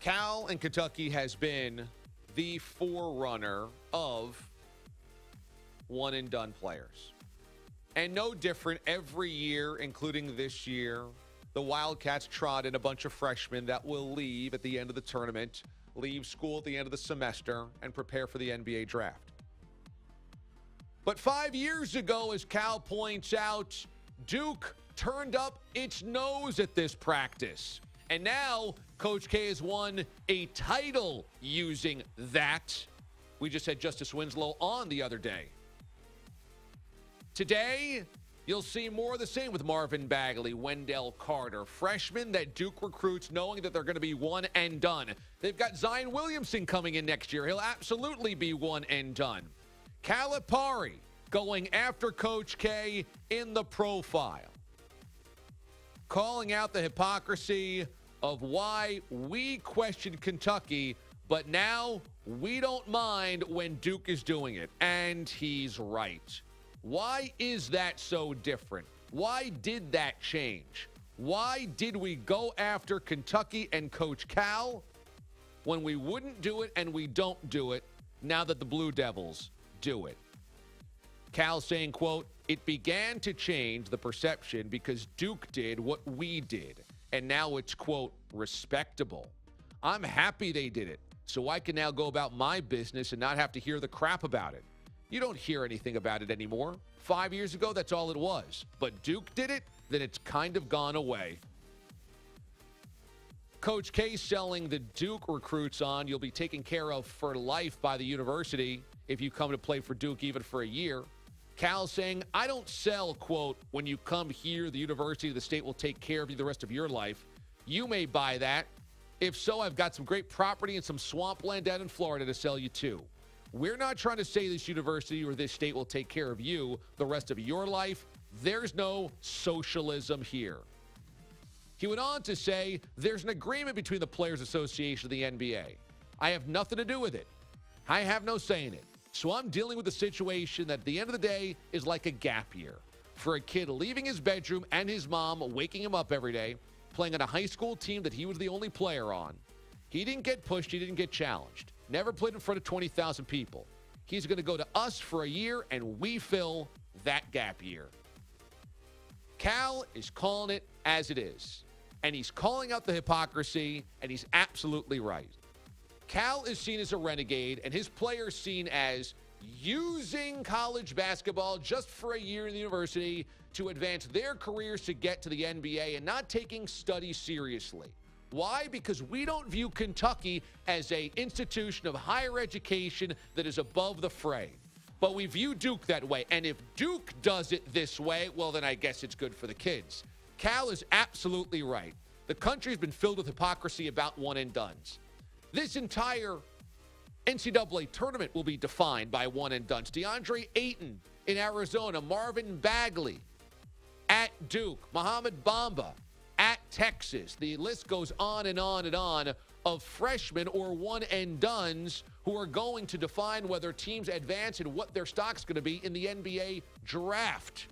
Cal and Kentucky has been the forerunner of one-and-done players. And no different every year, including this year, the Wildcats trot in a bunch of freshmen that will leave at the end of the tournament, leave school at the end of the semester, and prepare for the NBA draft. But 5 years ago, as Cal points out, Duke turned up its nose at this practice. And now, Coach K has won a title using that. We just had Justice Winslow on the other day. Today, you'll see more of the same with Marvin Bagley, Wendell Carter, freshmen that Duke recruits knowing that they're going to be one and done. They've got Zion Williamson coming in next year. He'll absolutely be one and done. Calipari going after Coach K in the profile, calling out the hypocrisy of why we questioned Kentucky, but now we don't mind when Duke is doing it. And he's right. Why is that so different? Why did that change? Why did we go after Kentucky and Coach Cal when we wouldn't do it and we don't do it now that the Blue Devils do it? Cal saying, quote, "It began to change the perception because Duke did what we did. And now it's, quote, respectable. I'm happy they did it, so I can now go about my business and not have to hear the crap about it. You don't hear anything about it anymore. 5 years ago, that's all it was. But Duke did it, then it's kind of gone away." Coach K selling the Duke recruits on, you'll be taken care of for life by the university if you come to play for Duke even for a year. Cal saying, "I don't sell, quote, when you come here, the university, the state will take care of you the rest of your life. You may buy that. If so, I've got some great property and some swampland down in Florida to sell you too. We're not trying to say this university or this state will take care of you the rest of your life. There's no socialism here." He went on to say, "There's an agreement between the Players Association and the NBA. I have nothing to do with it. I have no say in it. So I'm dealing with a situation that at the end of the day is like a gap year for a kid leaving his bedroom and his mom waking him up every day, playing on a high school team that he was the only player on. He didn't get pushed. He didn't get challenged. Never played in front of 20,000 people. He's going to go to us for a year, and we fill that gap year." Cal is calling it as it is, and he's calling out the hypocrisy, and he's absolutely right. Cal is seen as a renegade, and his players seen as using college basketball just for a year in the university to advance their careers to get to the NBA and not taking study seriously. Why? Because we don't view Kentucky as an institution of higher education that is above the fray. But we view Duke that way. And if Duke does it this way, well, then I guess it's good for the kids. Cal is absolutely right. The country's been filled with hypocrisy about one-and-dones. This entire NCAA tournament will be defined by one-and-dones. DeAndre Ayton in Arizona, Marvin Bagley at Duke, Mohamed Bamba at Texas. The list goes on and on and on of freshmen or one-and-dones who are going to define whether teams advance and what their stock's going to be in the NBA draft.